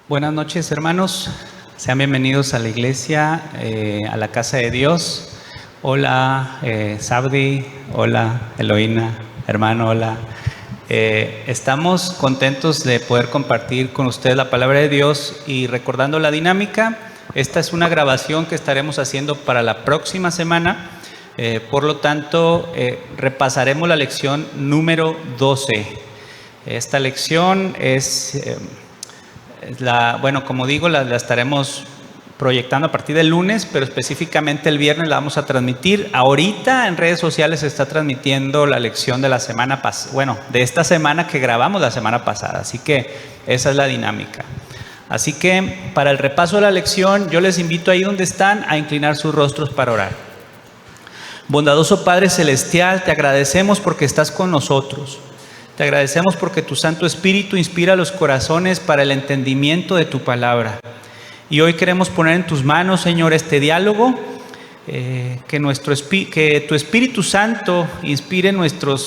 Buenas noches, hermanos. Sean bienvenidos a la iglesia, a la casa de Dios. Hola, Sabdi. Hola, Eloína. Hermano, hola. Estamos contentos de poder compartir con ustedes la palabra de Dios y recordando la dinámica. Esta es una grabación que estaremos haciendo para la próxima semana. Por lo tanto, repasaremos la lección número 12. Esta lección es... como digo, la estaremos proyectando a partir del lunes, pero específicamente el viernes la vamos a transmitir. Ahorita en redes sociales se está transmitiendo la lección de la semana pasada, de esta semana que grabamos la semana pasada, así que esa es la dinámica. Así que para el repaso de la lección, yo les invito ahí donde están a inclinar sus rostros para orar. Bondadoso Padre Celestial, te agradecemos porque estás con nosotros. Te agradecemos porque tu Santo Espíritu inspira los corazones para el entendimiento de tu palabra. Y hoy queremos poner en tus manos, Señor, este diálogo, que tu Espíritu Santo inspire nuestro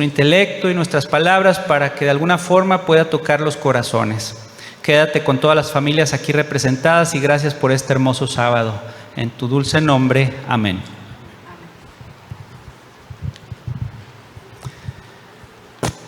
intelecto y nuestras palabras para que de alguna forma pueda tocar los corazones. Quédate con todas las familias aquí representadas y gracias por este hermoso sábado. En tu dulce nombre, amén.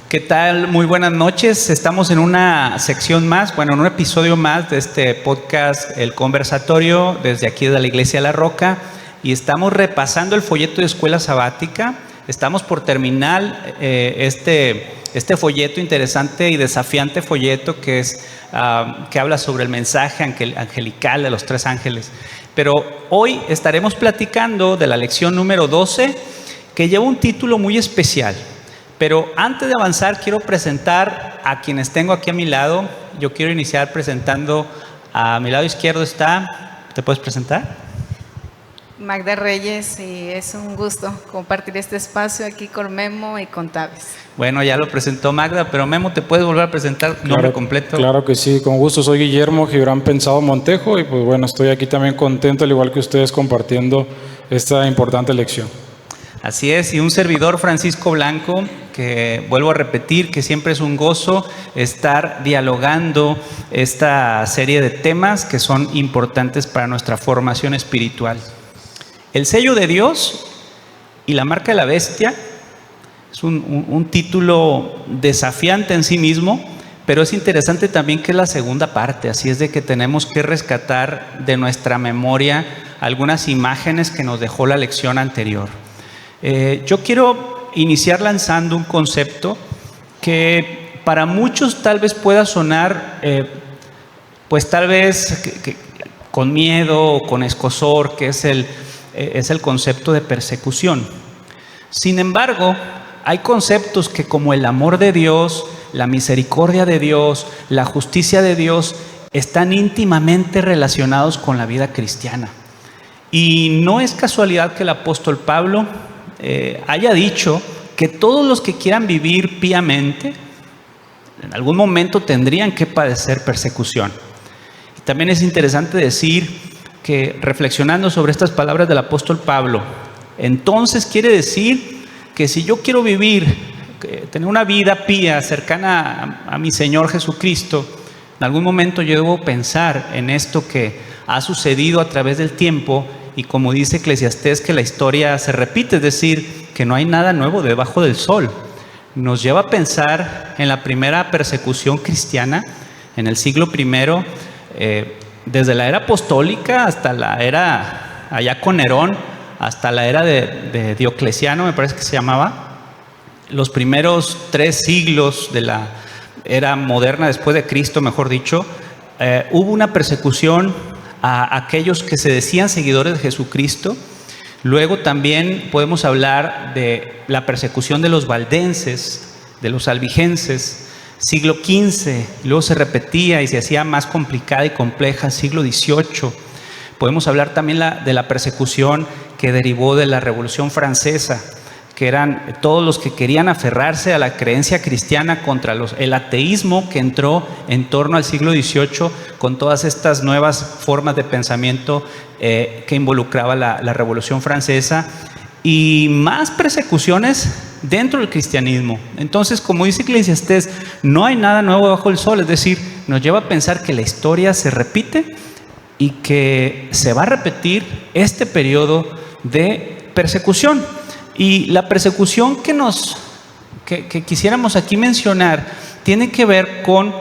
¿Qué tal? Muy buenas noches. Estamos en una sección más, en un episodio más de este podcast, El Conversatorio, desde aquí de la Iglesia La Roca, y estamos repasando el folleto de Escuela Sabática. Estamos por terminar este folleto interesante y desafiante folleto que habla sobre el mensaje angelical de los tres ángeles. Pero hoy estaremos platicando de la lección número 12, que lleva un título muy especial. Pero antes de avanzar, quiero presentar a quienes tengo aquí a mi lado. Yo quiero iniciar presentando a mi lado izquierdo está. ¿Te puedes presentar? Magda Reyes, y es un gusto compartir este espacio aquí con Memo y con Taves. Bueno, ya lo presentó Magda, pero Memo, ¿te puedes volver a presentar tu nombre completo? Claro que sí, con gusto. Soy Guillermo Gibran Pensado Montejo y estoy aquí también contento, al igual que ustedes, compartiendo esta importante lección. Así es, y un servidor, Francisco Blanco, que vuelvo a repetir que siempre es un gozo estar dialogando esta serie de temas que son importantes para nuestra formación espiritual. El sello de Dios y la marca de la bestia es un título desafiante en sí mismo, pero es interesante también que es la segunda parte, así es de que tenemos que rescatar de nuestra memoria algunas imágenes que nos dejó la lección anterior. Yo quiero iniciar lanzando un concepto que para muchos tal vez pueda sonar, tal vez con miedo o con escozor, que es el concepto de persecución. Sin embargo, hay conceptos que, como el amor de Dios, la misericordia de Dios, la justicia de Dios, están íntimamente relacionados con la vida cristiana. Y no es casualidad que el apóstol Pablo haya dicho que todos los que quieran vivir piamente en algún momento tendrían que padecer persecución. Y también es interesante decir que, reflexionando sobre estas palabras del apóstol Pablo, entonces quiere decir que si yo quiero tener una vida pía cercana a mi Señor Jesucristo, en algún momento yo debo pensar en esto que ha sucedido a través del tiempo. Y como dice Eclesiastés, que la historia se repite, es decir, que no hay nada nuevo debajo del sol. Nos lleva a pensar en la primera persecución cristiana, en el siglo I, desde la era apostólica hasta la era, allá con Nerón, hasta la era de Diocleciano, me parece que se llamaba. Los primeros 3 siglos de la era moderna, después de Cristo, mejor dicho, hubo una persecución a aquellos que se decían seguidores de Jesucristo. Luego también podemos hablar de la persecución de los valdenses, de los albigenses, siglo XV, luego se repetía y se hacía más complicada y compleja, siglo XVIII. Podemos hablar también de la persecución que derivó de la Revolución Francesa, que eran todos los que querían aferrarse a la creencia cristiana contra el ateísmo que entró en torno al siglo XVIII con todas estas nuevas formas de pensamiento que involucraba la Revolución Francesa, y más persecuciones dentro del cristianismo. Entonces, como dice Eclesiastés, no hay nada nuevo bajo el sol, es decir, nos lleva a pensar que la historia se repite y que se va a repetir este periodo de persecución. Y la persecución que quisiéramos aquí mencionar tiene que ver con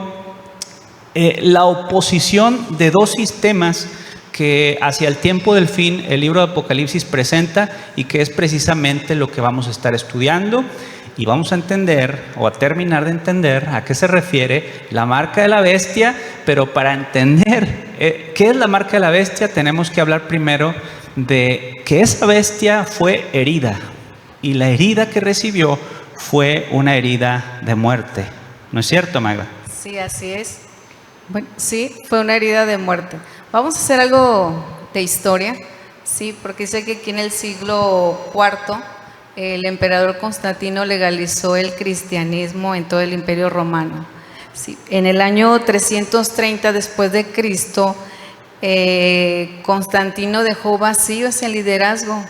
la oposición de dos sistemas que hacia el tiempo del fin el libro de Apocalipsis presenta, y que es precisamente lo que vamos a estar estudiando, y vamos a entender o a terminar de entender a qué se refiere la marca de la bestia. Pero para entender qué es la marca de la bestia, tenemos que hablar primero de que esa bestia fue herida, y la herida que recibió fue una herida de muerte. ¿No es cierto, Magda? Sí, así es. Bueno, sí, fue una herida de muerte. Vamos a hacer algo de historia, sí, porque sé que aquí en el siglo IV el emperador Constantino legalizó el cristianismo en todo el Imperio Romano. Sí, en el año 330 después de Cristo, Constantino dejó vacío ese liderazgo.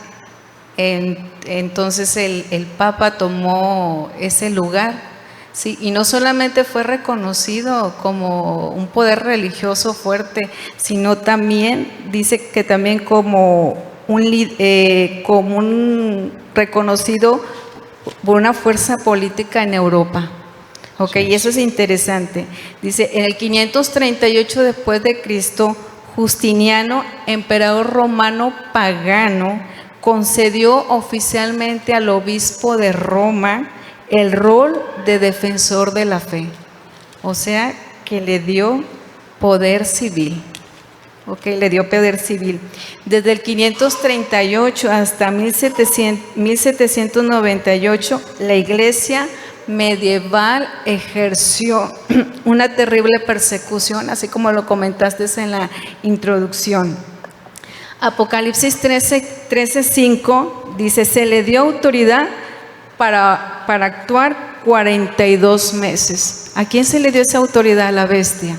Entonces el Papa tomó ese lugar. Sí, y no solamente fue reconocido como un poder religioso fuerte, sino también, dice que también como un reconocido por una fuerza política en Europa. Ok, sí. Y eso es interesante. Dice, en el 538 después de Cristo, Justiniano, emperador romano pagano, concedió oficialmente al obispo de Roma el rol de defensor de la fe, o sea, que le dio poder civil. Ok, le dio poder civil. Desde el 538 hasta 1798, la iglesia medieval ejerció una terrible persecución, así como lo comentaste en la introducción. Apocalipsis 13:5 dice, se le dio autoridad para actuar 42 meses. ¿A quién se le dio esa autoridad? A la bestia.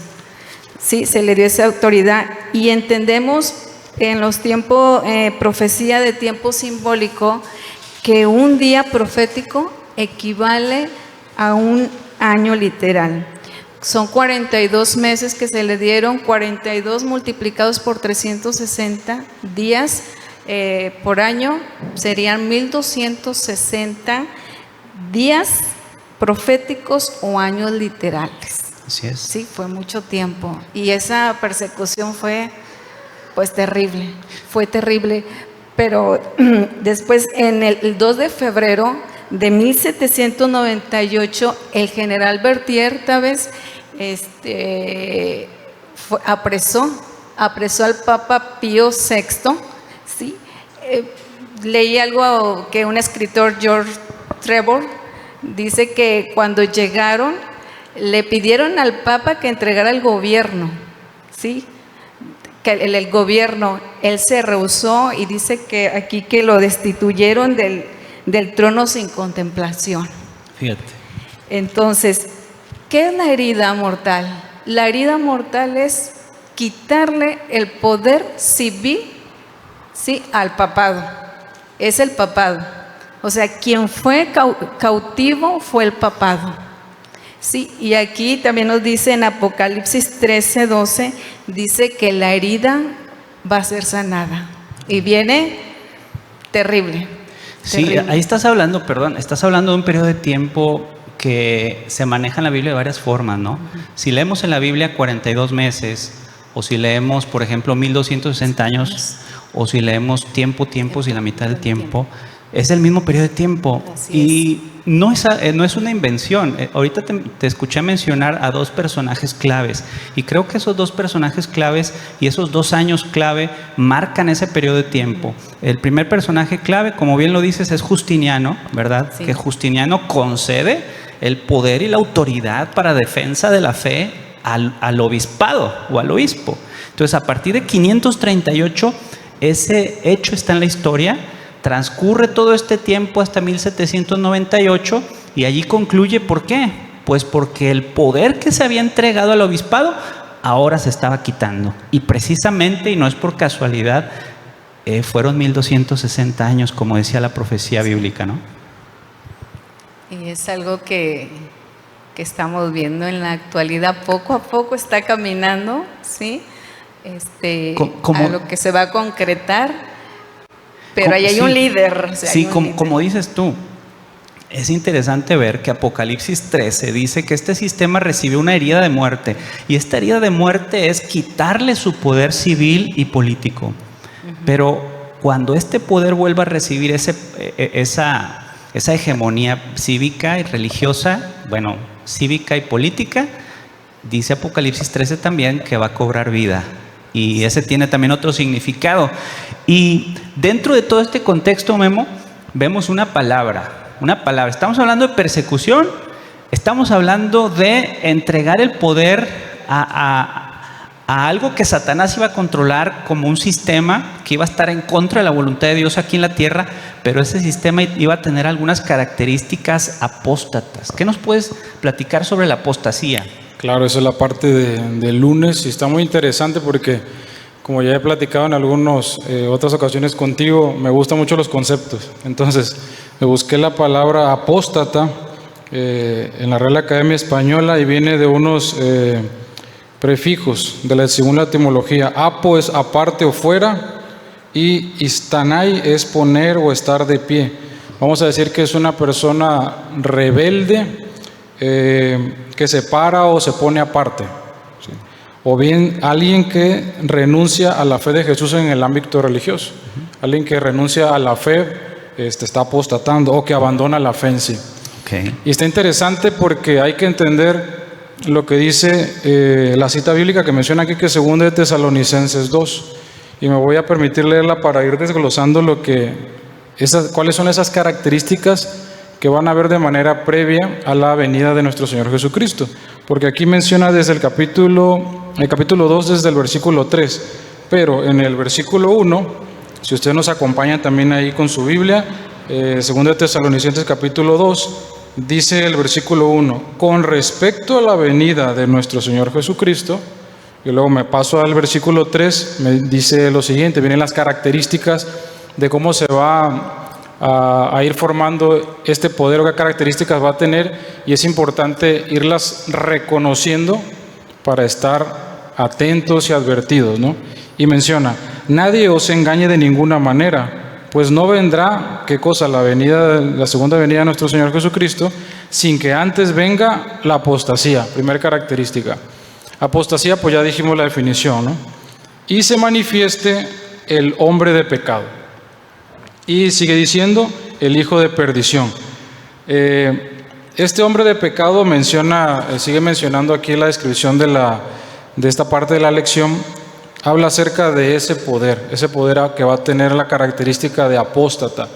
Sí, se le dio esa autoridad. Y entendemos en los tiempos, profecía de tiempo simbólico, que un día profético equivale a un año literal. Son 42 meses que se le dieron, 42 multiplicados por 360 días por año, serían 1260 días proféticos o años literales. Así es. Sí, fue mucho tiempo. Y esa persecución fue pues terrible, fue terrible. Pero después, en el 2 de febrero de 1798, el general Berthier, tal vez, apresó al Papa Pío VI. ¿Sí? Leí algo que un escritor, George Trevor, dice que cuando llegaron le pidieron al Papa que entregara el gobierno, ¿sí? Que el gobierno, él se rehusó, y dice que aquí que lo destituyeron del trono sin contemplación. Fíjate. Entonces, ¿qué es la herida mortal? La herida mortal es quitarle el poder civil, ¿sí?, al papado. Es el papado. O sea, quien fue cautivo fue el papado. Sí, y aquí también nos dice en Apocalipsis 13:12, dice que la herida va a ser sanada. Y viene terrible. Sí, terrible. Ahí estás hablando de un periodo de tiempo que se maneja en la Biblia de varias formas, ¿no? Si leemos en la Biblia 42 meses, o si leemos, por ejemplo, 1260 años, o si leemos tiempos y la mitad del tiempo, es el mismo periodo de tiempo. Y no es una invención. Ahorita te escuché mencionar a dos personajes claves, y creo que esos dos personajes claves y esos 2 años clave marcan ese periodo de tiempo. El primer personaje clave, como bien lo dices, es Justiniano, ¿verdad? Sí. Que Justiniano concede el poder y la autoridad para defensa de la fe al obispado o al obispo. Entonces, a partir de 538, ese hecho está en la historia. Transcurre todo este tiempo hasta 1798, y allí concluye. ¿Por qué? Pues porque el poder que se había entregado al obispado ahora se estaba quitando. Y precisamente, y no es por casualidad, fueron 1260 años, como decía la profecía bíblica, ¿no? Y es algo que que estamos viendo en la actualidad. Poco a poco está caminando, ¿sí? A lo que se va a concretar, pero ahí hay un líder. O sea, sí, como dices tú, es interesante ver que Apocalipsis 13 dice que este sistema recibió una herida de muerte, y esta herida de muerte es quitarle su poder civil y político. Pero cuando este poder vuelva a recibir esa hegemonía cívica y religiosa, bueno, cívica y política, dice Apocalipsis 13 también que va a cobrar vida. Y ese tiene también otro significado. Y dentro de todo este contexto, Memo, vemos una palabra. Estamos hablando de persecución, estamos hablando de entregar el poder a algo que Satanás iba a controlar como un sistema que iba a estar en contra de la voluntad de Dios aquí en la tierra, pero ese sistema iba a tener algunas características apóstatas. ¿Qué nos puedes platicar sobre la apostasía? Claro, esa es la parte del lunes, y está muy interesante porque, como ya he platicado en algunas otras ocasiones contigo, me gustan mucho los conceptos. Entonces, me busqué la palabra apóstata en la Real Academia Española, y viene de unos prefijos según la etimología. Apo es aparte o fuera, y istanai es poner o estar de pie. Vamos a decir que es una persona rebelde, que se para o se pone aparte, ¿sí? O bien alguien que renuncia a la fe de Jesús en el ámbito religioso. Alguien que renuncia a la fe está apostatando, o que abandona la fe en sí. Okay. Y está interesante porque hay que entender lo que dice la cita bíblica que menciona aquí, que es 2 de Tesalonicenses 2, y me voy a permitir leerla para ir desglosando cuáles son esas características que van a ver de manera previa a la venida de nuestro Señor Jesucristo. Porque aquí menciona desde el capítulo 2, desde el versículo 3, pero en el versículo 1, si usted nos acompaña también ahí con su Biblia, 2 de Tesalonicenses capítulo 2, dice el versículo 1, con respecto a la venida de nuestro Señor Jesucristo, y luego me paso al versículo 3, me dice lo siguiente, vienen las características de cómo se va a ir formando este poder, o qué características va a tener, y es importante irlas reconociendo para estar atentos y advertidos, ¿no? Y menciona, nadie os engañe de ninguna manera, pues no vendrá, ¿qué cosa? La segunda venida de nuestro Señor Jesucristo, sin que antes venga la apostasía. Primera característica. Apostasía, pues ya dijimos la definición, ¿no? Y se manifieste el hombre de pecado. Y sigue diciendo, el hijo de perdición. Este hombre de pecado sigue mencionando aquí la descripción de esta parte de la lección, habla acerca de ese poder que va a tener la característica de apóstata,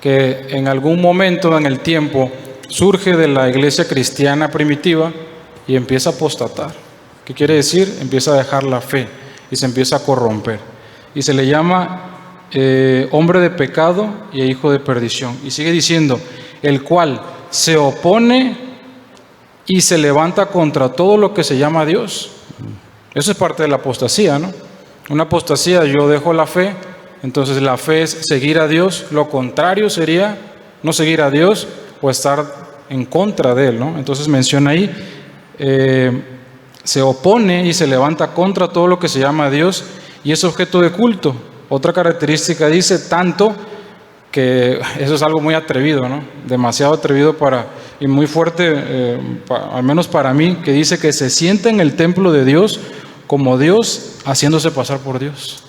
que en algún momento en el tiempo surge de la iglesia cristiana primitiva y empieza a apostatar. ¿Qué quiere decir? Empieza a dejar la fe y se empieza a corromper. Y se le llama hombre de pecado y hijo de perdición. Y sigue diciendo, el cual se opone y se levanta contra todo lo que se llama Dios. Eso es parte de la apostasía, ¿no? Una apostasía, yo dejo la fe, entonces la fe es seguir a Dios. Lo contrario sería no seguir a Dios o estar en contra de Él, ¿no? Entonces menciona ahí, se opone y se levanta contra todo lo que se llama Dios y es objeto de culto. Otra característica dice, tanto que eso es algo muy atrevido, ¿no? Demasiado atrevido y muy fuerte, al menos para mí, que dice que se sienta en el templo de Dios como Dios, haciéndose pasar por Dios.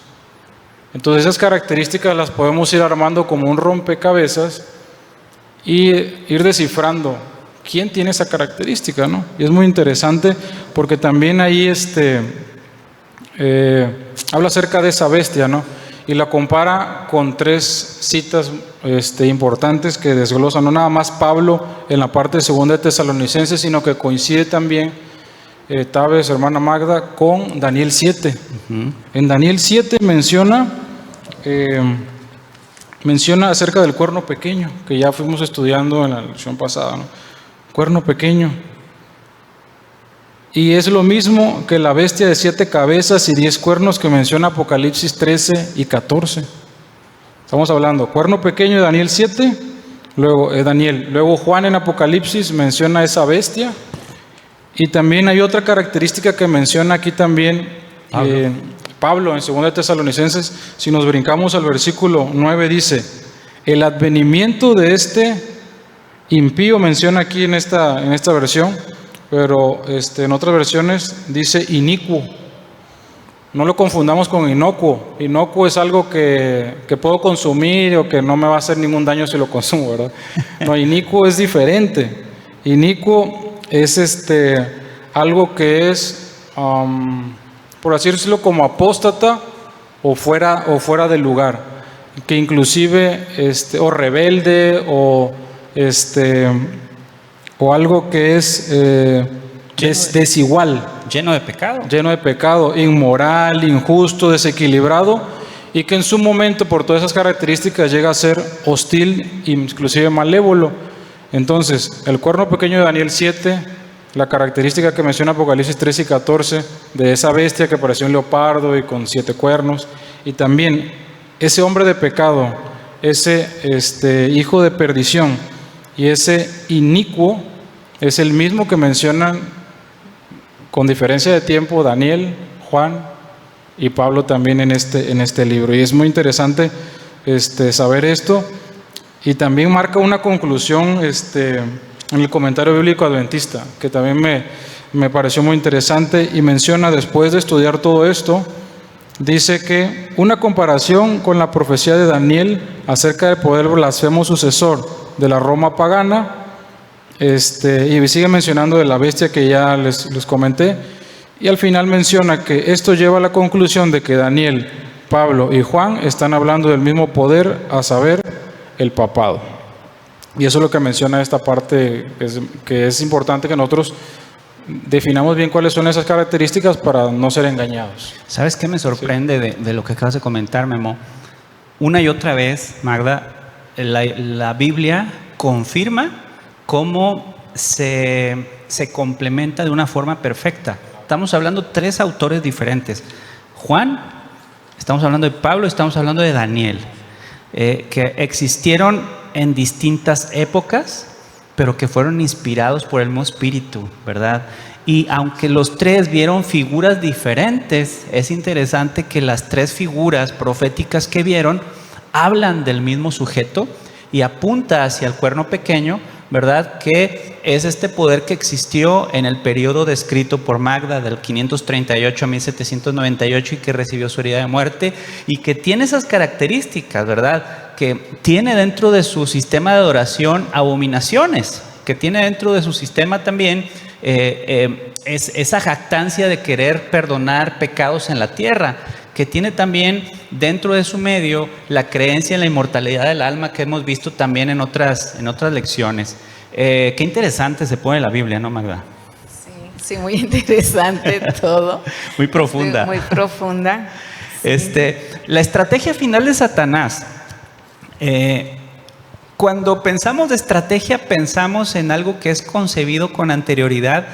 Entonces esas características las podemos ir armando como un rompecabezas y ir descifrando quién tiene esa característica, ¿no? Y es muy interesante porque también ahí habla acerca de esa bestia, ¿no? Y la compara con 3 citas importantes que desglosan, no nada más Pablo en la parte de 2 de Tesalonicenses, sino que coincide también, tal vez hermana Magda, con Daniel 7. En Daniel 7 menciona acerca del cuerno pequeño, que ya fuimos estudiando en la lección pasada, ¿no? Cuerno pequeño. Y es lo mismo que la bestia de 7 cabezas y 10 cuernos que menciona Apocalipsis 13 y 14. Estamos hablando cuerno pequeño de Daniel 7, luego Juan en Apocalipsis menciona esa bestia Y también hay otra característica que menciona aquí también Pablo en 2 Tesalonicenses. Si nos brincamos al versículo 9, dice: el advenimiento de este impío, menciona aquí en esta versión, pero en otras versiones dice inicuo. No lo confundamos con inocuo. Inocuo es algo que puedo consumir o que no me va a hacer ningún daño si lo consumo, ¿verdad? No, inicuo es diferente. Inicuo es algo que es, por así decirlo, como apóstata o fuera del lugar, que inclusive o rebelde o algo que es desigual, lleno de pecado, inmoral, injusto, desequilibrado, y que en su momento, por todas esas características, llega a ser hostil, inclusive malévolo. Entonces, el cuerno pequeño de Daniel 7, la característica que menciona Apocalipsis 3 y 14, de esa bestia que pareció un leopardo y con 7 cuernos, y también ese hombre de pecado, ese hijo de perdición y ese inicuo, es el mismo que mencionan con diferencia de tiempo Daniel, Juan y Pablo también en este libro. Y es muy interesante saber esto, y también marca una conclusión en el comentario bíblico adventista, que también me pareció muy interesante, y menciona, después de estudiar todo esto, dice que una comparación con la profecía de Daniel acerca del poder blasfemo sucesor de la Roma pagana, y sigue mencionando de la bestia que ya les comenté, y al final menciona que esto lleva a la conclusión de que Daniel, Pablo y Juan están hablando del mismo poder, a saber, el papado. Y eso es lo que menciona esta parte, que es importante que nosotros definamos bien cuáles son esas características para no ser engañados. ¿Sabes qué me sorprende de lo que acabas de comentar, Memo? Una y otra vez, Magda, la Biblia confirma cómo se complementa de una forma perfecta. Estamos hablando de 3 autores diferentes. Juan, estamos hablando de Pablo, estamos hablando de Daniel, que existieron en distintas épocas, pero que fueron inspirados por el mismo Espíritu, ¿verdad? Y aunque los 3 vieron figuras diferentes, es interesante que las 3 figuras proféticas que vieron hablan del mismo sujeto y apunta hacia el cuerno pequeño, ¿verdad? Que es este poder que existió en el periodo descrito por Magda del 538 a 1798 y que recibió su herida de muerte, y que tiene esas características, ¿verdad? Que tiene dentro de su sistema de adoración abominaciones, que tiene dentro de su sistema también esa jactancia de querer perdonar pecados en la tierra, que tiene también dentro de su medio la creencia en la inmortalidad del alma, que hemos visto también en otras lecciones. Qué interesante se pone la Biblia, ¿no, Magda? Sí, muy interesante todo. Muy profunda. Muy profunda. Sí. La estrategia final de Satanás. Cuando pensamos de estrategia, pensamos en algo que es concebido con anterioridad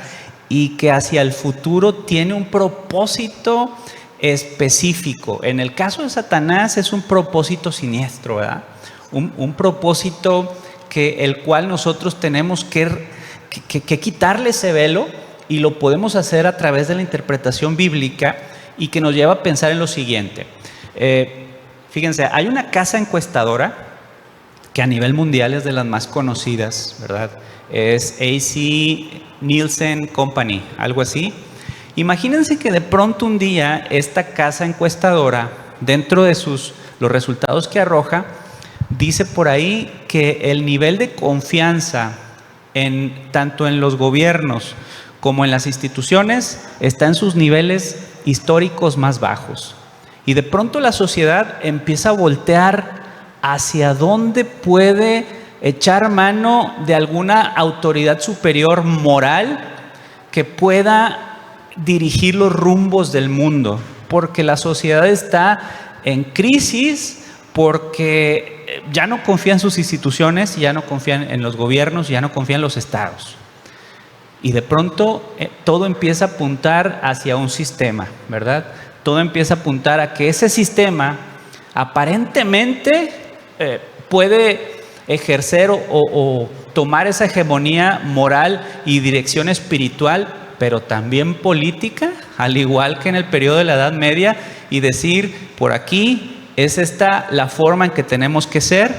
y que hacia el futuro tiene un propósito específico. En el caso de Satanás es un propósito siniestro, ¿verdad? Un propósito el cual nosotros tenemos que quitarle ese velo, y lo podemos hacer a través de la interpretación bíblica, y que nos lleva a pensar en lo siguiente. Fíjense, hay una casa encuestadora que a nivel mundial es de las más conocidas, ¿verdad? Es AC Nielsen Company, algo así. Imagínense que de pronto un día esta casa encuestadora, dentro de los resultados que arroja, dice por ahí que el nivel de confianza tanto en los gobiernos como en las instituciones está en sus niveles históricos más bajos. Y de pronto la sociedad empieza a voltear hacia dónde puede echar mano de alguna autoridad superior moral que pueda dirigir los rumbos del mundo, porque la sociedad está en crisis, porque ya no confía en sus instituciones, ya no confían en los gobiernos, ya no confían en los estados. Y de pronto todo empieza a apuntar hacia un sistema, ¿verdad? Todo empieza a apuntar a que ese sistema aparentemente puede ejercer o tomar esa hegemonía moral y dirección espiritual, pero también política, al igual que en el periodo de la Edad Media, y decir, por aquí es esta la forma en que tenemos que ser,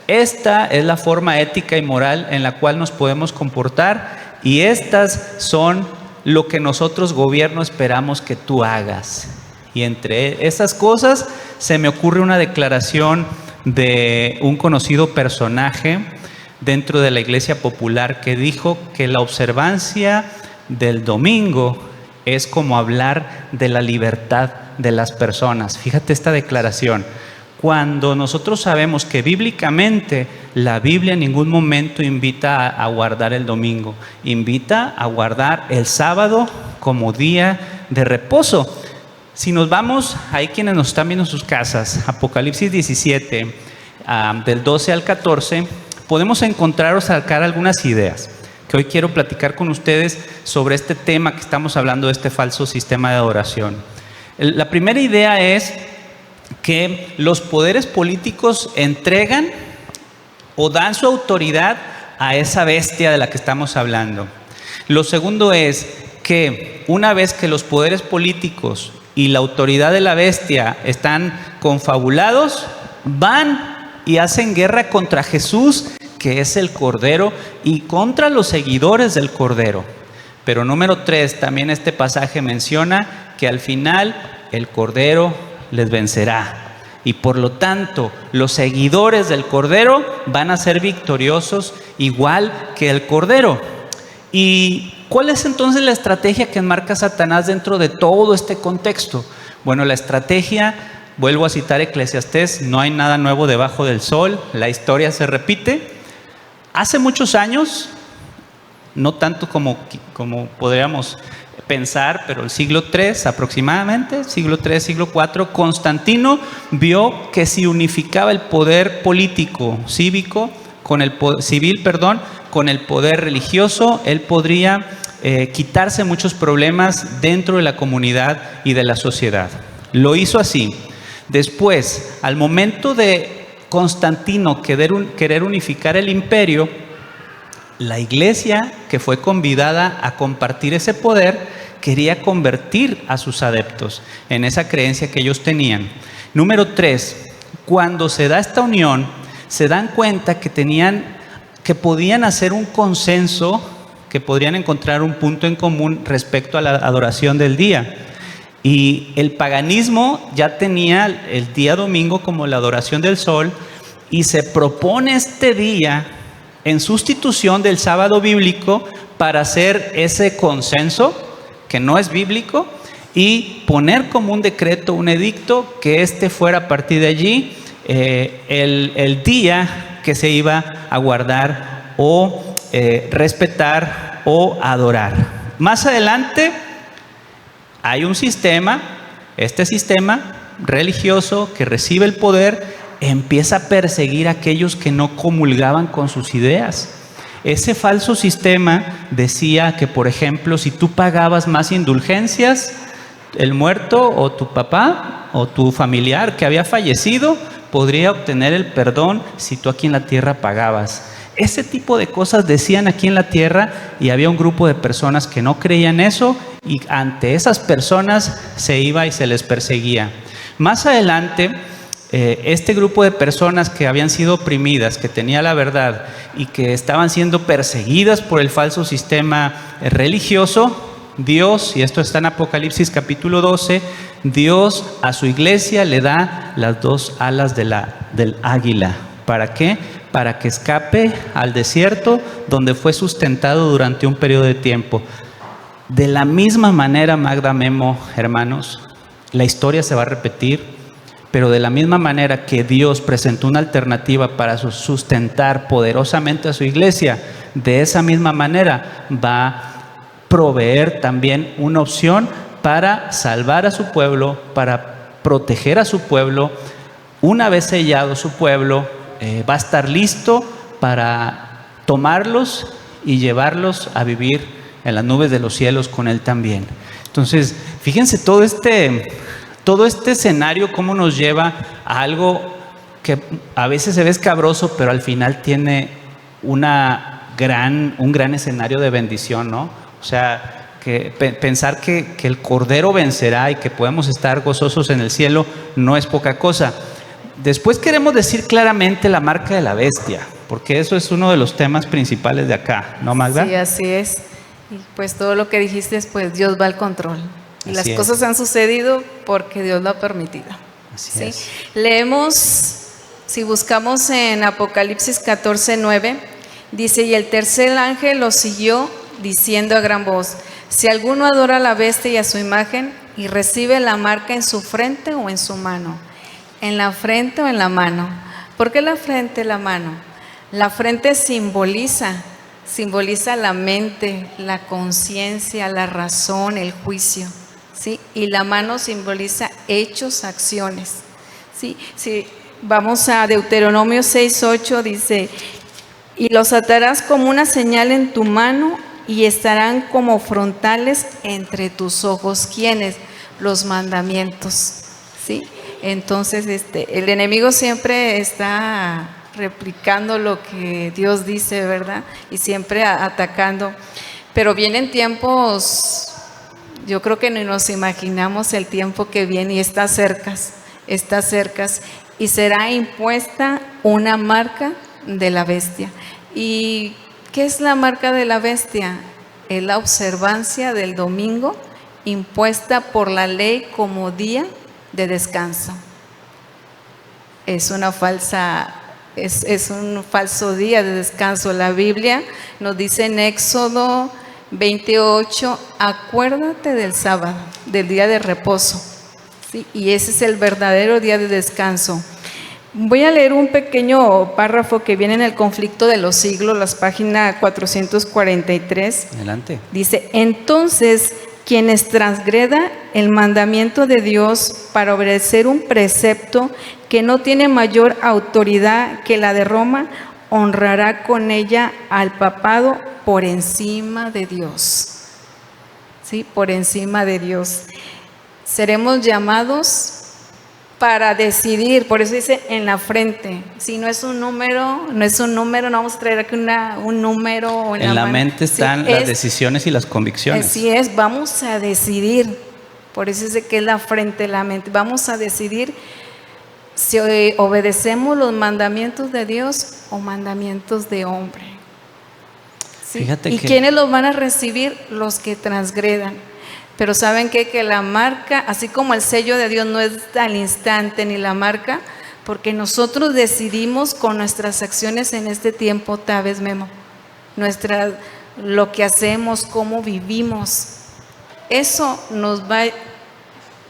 esta es la forma ética y moral en la cual nos podemos comportar, y estas son lo que nosotros, gobierno, esperamos que tú hagas. Y entre esas cosas se me ocurre una declaración de un conocido personaje dentro de la Iglesia Popular que dijo que la observancia del domingo es como hablar de la libertad de las personas. Fíjate esta declaración. Cuando nosotros sabemos que bíblicamente la Biblia en ningún momento invita a guardar el domingo, invita a guardar el sábado como día de reposo. Si nos vamos, ahí quienes nos están viendo en sus casas, Apocalipsis 17, del 12 al 14, podemos encontrar o sacar algunas ideas que hoy quiero platicar con ustedes sobre este tema que estamos hablando, de este falso sistema de adoración. La primera idea es que los poderes políticos entregan o dan su autoridad a esa bestia de la que estamos hablando. Lo segundo es que una vez que los poderes políticos y la autoridad de la bestia están confabulados, van y hacen guerra contra Jesús, que es el Cordero, y contra los seguidores del Cordero. Pero número 3, también este pasaje menciona que al final el Cordero les vencerá. Y por lo tanto, los seguidores del Cordero van a ser victoriosos igual que el Cordero. ¿Y cuál es entonces la estrategia que enmarca Satanás dentro de todo este contexto? Bueno, la estrategia, vuelvo a citar Eclesiastés, no hay nada nuevo debajo del sol, la historia se repite. Hace muchos años, no tanto como podríamos pensar, pero el siglo III aproximadamente, siglo III, siglo IV, Constantino vio que si unificaba el poder político civil, con el poder religioso, él podría quitarse muchos problemas dentro de la comunidad y de la sociedad. Lo hizo así. Después, al momento de Constantino querer unificar el imperio, la iglesia, que fue convidada a compartir ese poder, quería convertir a sus adeptos en esa creencia que ellos tenían. Número 3, cuando se da esta unión, se dan cuenta que podían hacer un consenso, que podrían encontrar un punto en común respecto a la adoración del día. Y el paganismo ya tenía el día domingo como la adoración del sol, y se propone este día en sustitución del sábado bíblico para hacer ese consenso que no es bíblico y poner como un decreto, un edicto, que este fuera a partir de allí el día que se iba a guardar o respetar o adorar. Más adelante hay un sistema, este sistema religioso que recibe el poder, empieza a perseguir a aquellos que no comulgaban con sus ideas. Ese falso sistema decía que, por ejemplo, si tú pagabas más indulgencias, el muerto o tu papá o tu familiar que había fallecido podría obtener el perdón si tú aquí en la tierra pagabas. Ese tipo de cosas decían aquí en la tierra, y había un grupo de personas que no creían eso, y ante esas personas se iba y se les perseguía. Más adelante, este grupo de personas que habían sido oprimidas, que tenía la verdad y que estaban siendo perseguidas por el falso sistema religioso, Dios, y esto está en Apocalipsis capítulo 12, Dios a su iglesia le da las 2 alas del águila. ¿Para qué? Para que escape al desierto, donde fue sustentado durante un periodo de tiempo. De la misma manera, Magda, Memo, hermanos, la historia se va a repetir. Pero de la misma manera que Dios presentó una alternativa para sustentar poderosamente a su iglesia, de esa misma manera va a proveer también una opción para salvar a su pueblo, para proteger a su pueblo. Una vez sellado su pueblo, va a estar listo para tomarlos y llevarlos a vivir en las nubes de los cielos con Él también. Entonces, fíjense todo este escenario, cómo nos lleva a algo que a veces se ve escabroso, pero al final tiene un gran escenario de bendición, ¿no? O sea, pensar que el Cordero vencerá y que podemos estar gozosos en el cielo no es poca cosa. Después queremos decir claramente la marca de la bestia, porque eso es uno de los temas principales de acá, ¿no, Magda? Sí, así es. Y pues todo lo que dijiste, pues Dios va al control. Y las cosas han sucedido porque Dios lo ha permitido. Así ¿sí? es. Leemos, si buscamos en Apocalipsis 14:9, dice: y el tercer ángel lo siguió diciendo a gran voz: si alguno adora a la bestia y a su imagen y recibe la marca en su frente o en su mano, en la frente o en la mano. ¿Por qué la frente, la mano? La frente simboliza la mente, la conciencia, la razón, el juicio, ¿sí? Y la mano simboliza hechos, acciones, ¿sí? Sí. Vamos a Deuteronomio 6:8, dice: y los atarás como una señal en tu mano y estarán como frontales entre tus ojos. ¿Quiénes? Los mandamientos, ¿sí? Entonces, el enemigo siempre está replicando lo que Dios dice, ¿verdad? Y siempre atacando. Pero vienen tiempos, yo creo que ni nos imaginamos el tiempo que viene, y está cerca, y será impuesta una marca de la bestia. ¿Y qué es la marca de la bestia? Es la observancia del domingo impuesta por la ley como día de descanso. Es un falso día de descanso. La Biblia nos dice en Éxodo 28: acuérdate del sábado, del día de reposo, ¿sí? Y ese es el verdadero día de descanso. Voy a leer un pequeño párrafo que viene en el Conflicto de los Siglos, las páginas 443. Adelante. Dice: entonces, quienes transgreda el mandamiento de Dios para obedecer un precepto que no tiene mayor autoridad que la de Roma, honrará con ella al papado por encima de Dios. ¿Sí? Por encima de Dios. Seremos llamados para decidir, por eso dice en la frente. Si no es un número, no vamos a traer aquí un número o en la mente están las decisiones y las convicciones. Así es, vamos a decidir. Por eso dice que es la frente, la mente. Vamos a decidir si obedecemos los mandamientos de Dios o mandamientos de hombre. ¿Sí? Fíjate ¿Y quiénes los van a recibir? Los que transgredan. Pero ¿saben qué? Que la marca, así como el sello de Dios no es al instante ni la marca, porque nosotros decidimos con nuestras acciones en este tiempo, tal vez, Memo, lo que hacemos, cómo vivimos, eso nos va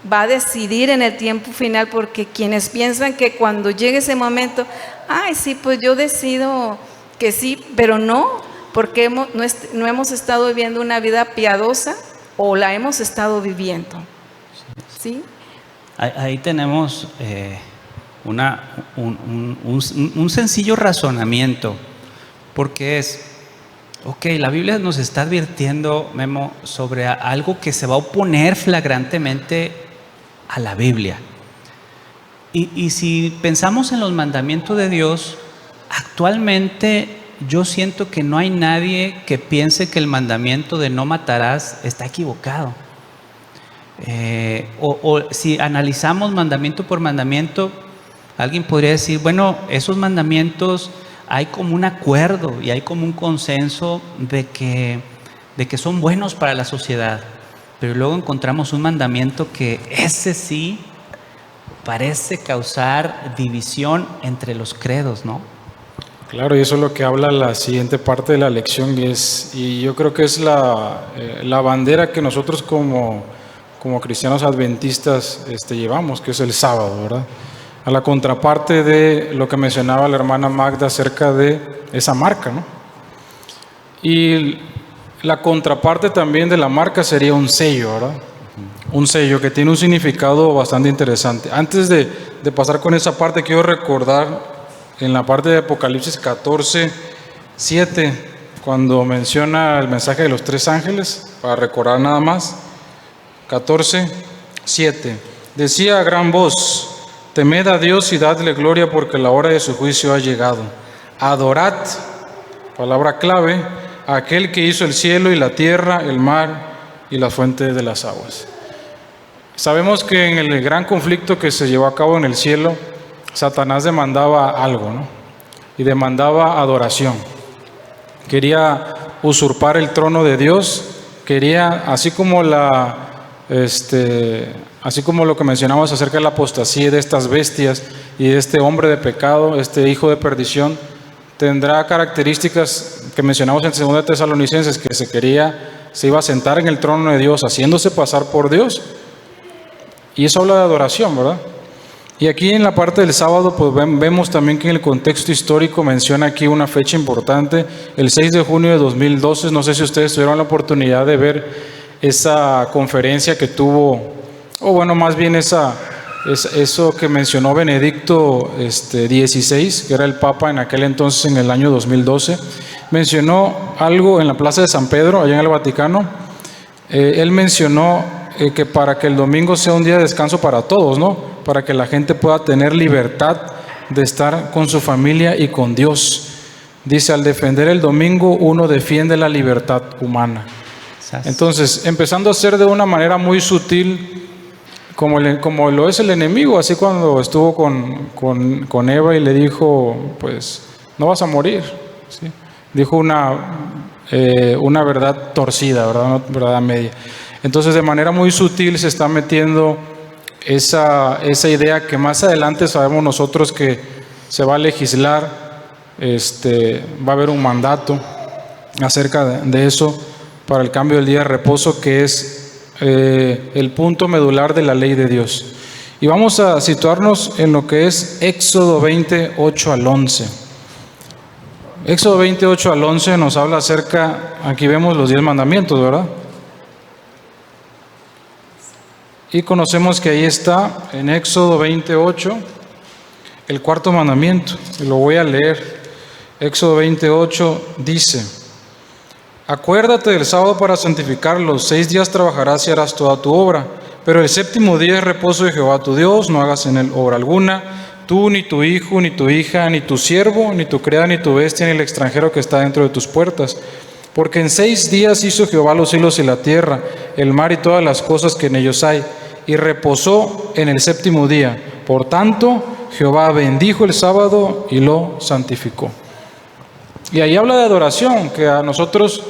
a decidir en el tiempo final, porque quienes piensan que cuando llegue ese momento, ay, sí, pues yo decido que sí, pero no, porque no hemos estado viviendo una vida piadosa, o la hemos estado viviendo. ¿Sí? Ahí tenemos un sencillo razonamiento, porque la Biblia nos está advirtiendo, Memo, sobre algo que se va a oponer flagrantemente a la Biblia. Y si pensamos en los mandamientos de Dios, actualmente yo siento que no hay nadie que piense que el mandamiento de no matarás está equivocado. O si analizamos mandamiento por mandamiento, alguien podría decir, bueno, esos mandamientos hay como un acuerdo y hay como un consenso de que son buenos para la sociedad. Pero luego encontramos un mandamiento que ese sí parece causar división entre los credos, ¿no? Claro, y eso es lo que habla la siguiente parte de la lección, y yo creo que es la bandera que nosotros como cristianos adventistas llevamos, que es el sábado, ¿verdad? A la contraparte de lo que mencionaba la hermana Magda acerca de esa marca, ¿no? Y la contraparte también de la marca sería un sello, ¿verdad? Un sello que tiene un significado bastante interesante. Antes de pasar con esa parte, quiero recordar en la parte de Apocalipsis 14:7, cuando menciona el mensaje de los tres ángeles, para recordar nada más. 14:7, decía a gran voz: temed a Dios y dadle gloria, porque la hora de su juicio ha llegado. Adorad, palabra clave, a aquel que hizo el cielo y la tierra, el mar y las fuentes de las aguas. Sabemos que en el gran conflicto que se llevó a cabo en el cielo, Satanás demandaba algo, ¿no? Y demandaba adoración. Quería usurpar el trono de Dios, quería, así como lo que mencionamos acerca de la apostasía de estas bestias y de este hombre de pecado, este hijo de perdición, tendrá características que mencionamos en 2 Tesalonicenses, que se iba a sentar en el trono de Dios, haciéndose pasar por Dios. Y eso habla de adoración, ¿verdad? Y aquí en la parte del sábado, pues vemos también que en el contexto histórico menciona aquí una fecha importante, el 6 de junio de 2012. No sé si ustedes tuvieron la oportunidad de ver esa conferencia que tuvo, o bueno, más bien eso que mencionó Benedicto XVI, que era el Papa en aquel entonces, en el año 2012. Mencionó algo en la Plaza de San Pedro, allá en el Vaticano. Él mencionó que para que el domingo sea un día de descanso para todos, ¿no? Para que la gente pueda tener libertad de estar con su familia y con Dios. Dice, al defender el domingo, uno defiende la libertad humana. Entonces, empezando a ser de una manera muy sutil, como lo es el enemigo, así cuando estuvo con Eva y le dijo, pues, no vas a morir, ¿sí? Dijo una verdad torcida, ¿verdad? Una verdad media. Entonces, de manera muy sutil se está metiendo esa idea que más adelante sabemos nosotros que se va a legislar, va a haber un mandato acerca de eso para el cambio del día de reposo, que es el punto medular de la ley de Dios. Y vamos a situarnos en lo que es Éxodo 28 al 11. Éxodo 28 al 11 nos habla acerca, aquí vemos los 10 mandamientos, ¿verdad? Y conocemos que ahí está, en Éxodo 28, el cuarto mandamiento. Y lo voy a leer. Éxodo 28 dice: acuérdate del sábado para santificarlo. 6 días trabajarás y harás toda tu obra, pero el séptimo día es reposo de Jehová tu Dios. No hagas en él obra alguna, tú, ni tu hijo, ni tu hija, ni tu siervo, ni tu criada, ni tu bestia, ni el extranjero que está dentro de tus puertas. Porque en 6 días hizo Jehová los cielos y la tierra, el mar y todas las cosas que en ellos hay, y reposó en el séptimo día. Por tanto, Jehová bendijo el sábado y lo santificó. Y ahí habla de adoración, que a nosotros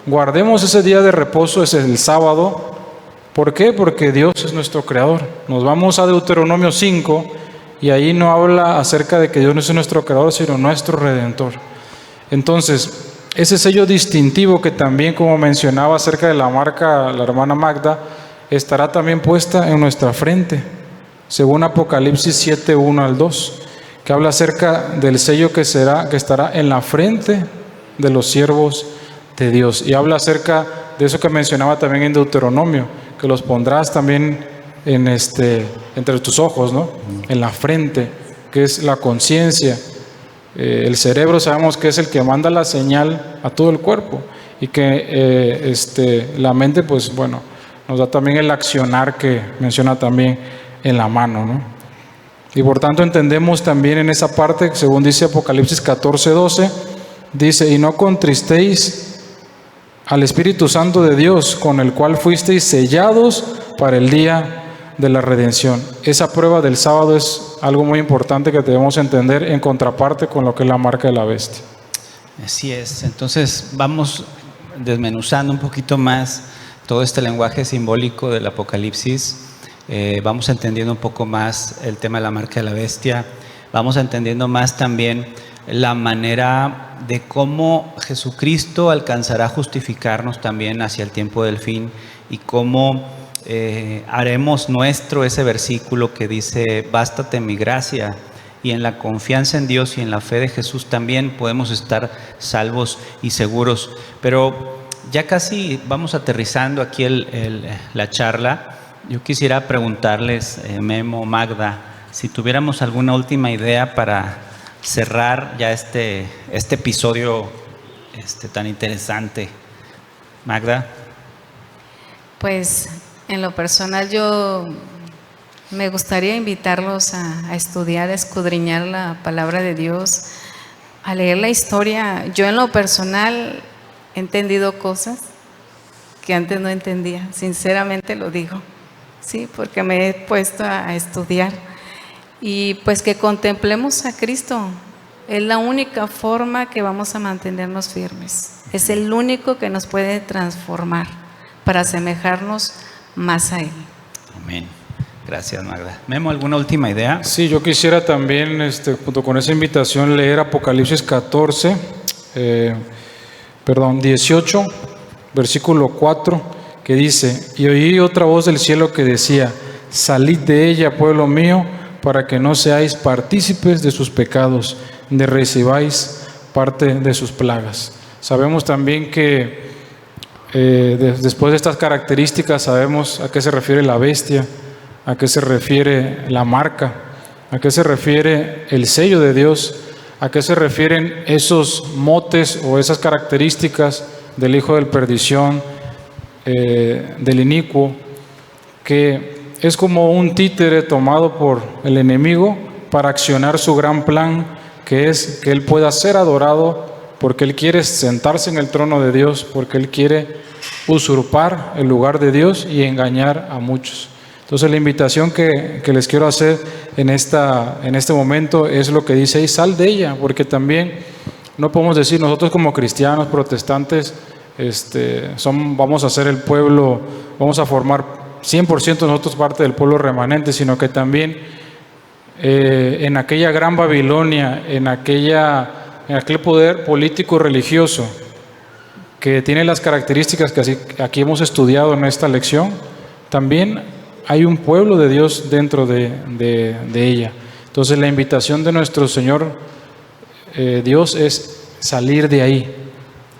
guardemos ese día de reposo, es el sábado. ¿Por qué? Porque Dios es nuestro creador. Nos vamos a Deuteronomio 5 y ahí no habla acerca de que Dios no es nuestro creador, sino nuestro redentor. Entonces, ese sello distintivo que también, como mencionaba acerca de la marca la hermana Magda, estará también puesta en nuestra frente, según Apocalipsis 7, 1 al 2, que habla acerca del sello que estará en la frente de los siervos de Dios. Y habla acerca de eso que mencionaba también en Deuteronomio, que los pondrás también entre tus ojos, ¿no? En la frente, que es la conciencia. El cerebro sabemos que es el que manda la señal a todo el cuerpo, y que la mente, pues bueno, nos da también el accionar que menciona también en la mano, ¿no? Y por tanto entendemos también en esa parte, según dice Apocalipsis 14, 12, dice: y no contristéis al Espíritu Santo de Dios, con el cual fuisteis sellados para el día de la redención. Esa prueba del sábado es algo muy importante que debemos entender en contraparte con lo que es la marca de la bestia. Así es. Entonces vamos desmenuzando un poquito más todo este lenguaje simbólico del Apocalipsis. Vamos entendiendo un poco más el tema de la marca de la bestia. Vamos entendiendo más también la manera de cómo Jesucristo alcanzará a justificarnos también hacia el tiempo del fin, y cómo haremos nuestro ese versículo que dice: bástate mi gracia. Y en la confianza en Dios y en la fe de Jesús también podemos estar salvos y seguros. Pero ya casi vamos aterrizando aquí la charla. Yo quisiera preguntarles, Memo, Magda, si tuviéramos alguna última idea para cerrar ya este episodio tan interesante. Magda. Pues en lo personal yo me gustaría invitarlos a estudiar, a escudriñar la palabra de Dios, a leer la historia. Yo en lo personal he entendido cosas que antes no entendía, sinceramente lo digo, sí, porque me he puesto a estudiar. Y pues que contemplemos a Cristo, es la única forma que vamos a mantenernos firmes, es el único que nos puede transformar para asemejarnos más a Él. Amén. Gracias, Magda. Memo, ¿alguna última idea? Sí, yo quisiera también, junto con esa invitación, leer Apocalipsis 18, versículo 4, que dice: y oí otra voz del cielo que decía: salid de ella, pueblo mío, para que no seáis partícipes de sus pecados, ni recibáis parte de sus plagas. Sabemos también que después de estas características sabemos a qué se refiere la bestia, a qué se refiere la marca, a qué se refiere el sello de Dios, a qué se refieren esos motes o esas características del hijo de perdición, del inicuo, que es como un títere tomado por el enemigo para accionar su gran plan, que es que él pueda ser adorado, porque él quiere sentarse en el trono de Dios, porque él quiere usurpar el lugar de Dios y engañar a muchos. Entonces la invitación que les quiero hacer en este momento es lo que dice ahí: sal de ella, porque también no podemos decir nosotros como cristianos protestantes vamos a ser el pueblo, vamos a formar 100% nosotros parte del pueblo remanente, sino que también en aquella gran Babilonia, en aquel poder político religioso que tiene las características que aquí hemos estudiado en esta lección, también hay un pueblo de Dios dentro de ella. Entonces la invitación de nuestro Señor Dios es salir de ahí,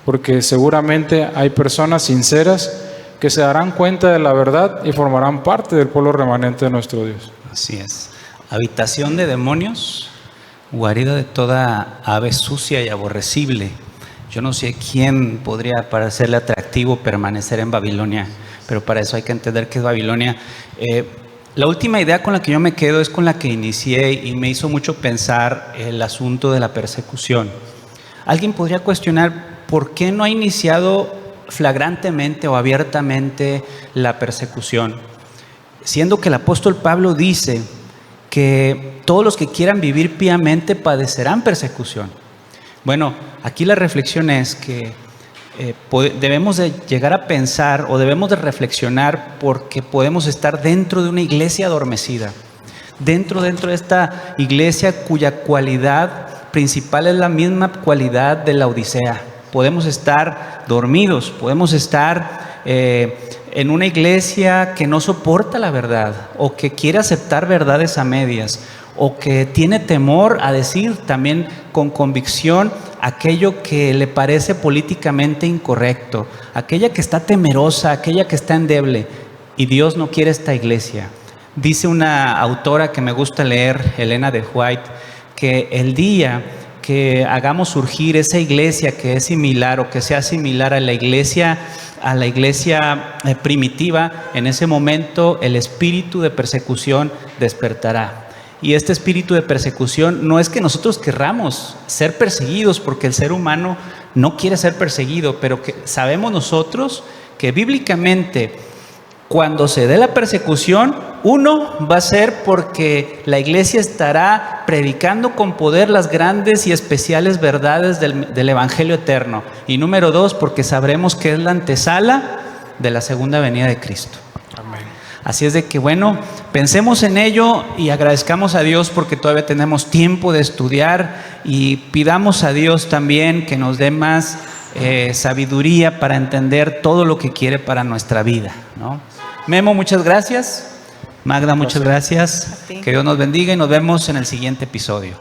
porque seguramente hay personas sinceras que se darán cuenta de la verdad y formarán parte del pueblo remanente de nuestro Dios. Así es. Habitación de demonios, guarida de toda ave sucia y aborrecible. Yo no sé quién podría parecerle atractivo permanecer en Babilonia, pero para eso hay que entender qué es Babilonia. La última idea con la que yo me quedo es con la que inicié y me hizo mucho pensar el asunto de la persecución. Alguien podría cuestionar por qué no ha iniciado flagrantemente o abiertamente la persecución, siendo que el apóstol Pablo dice que todos los que quieran vivir piamente padecerán persecución. Bueno, aquí la reflexión es que debemos de llegar a pensar o debemos de reflexionar porque podemos estar dentro de una iglesia adormecida, dentro de esta iglesia cuya cualidad principal es la misma cualidad de la Odisea. Podemos estar dormidos, podemos estar en una iglesia que no soporta la verdad o que quiere aceptar verdades a medias o que tiene temor a decir también con convicción aquello que le parece políticamente incorrecto, aquella que está temerosa, aquella que está endeble. Y Dios no quiere esta iglesia. Dice una autora que me gusta leer, Elena de White, que el día que hagamos surgir esa iglesia que es similar o que sea similar a la iglesia primitiva, en ese momento el espíritu de persecución despertará. Y este espíritu de persecución no es que nosotros querramos ser perseguidos, porque el ser humano no quiere ser perseguido, pero que sabemos nosotros que bíblicamente cuando se dé la persecución, uno va a ser porque la iglesia estará predicando con poder las grandes y especiales verdades del Evangelio eterno. Y número dos, porque sabremos que es la antesala de la segunda venida de Cristo. Amén. Así es de que bueno, pensemos en ello y agradezcamos a Dios porque todavía tenemos tiempo de estudiar y pidamos a Dios también que nos dé más sabiduría para entender todo lo que quiere para nuestra vida, ¿no? Memo, muchas gracias. Magda, muchas gracias. Que Dios nos bendiga y nos vemos en el siguiente episodio.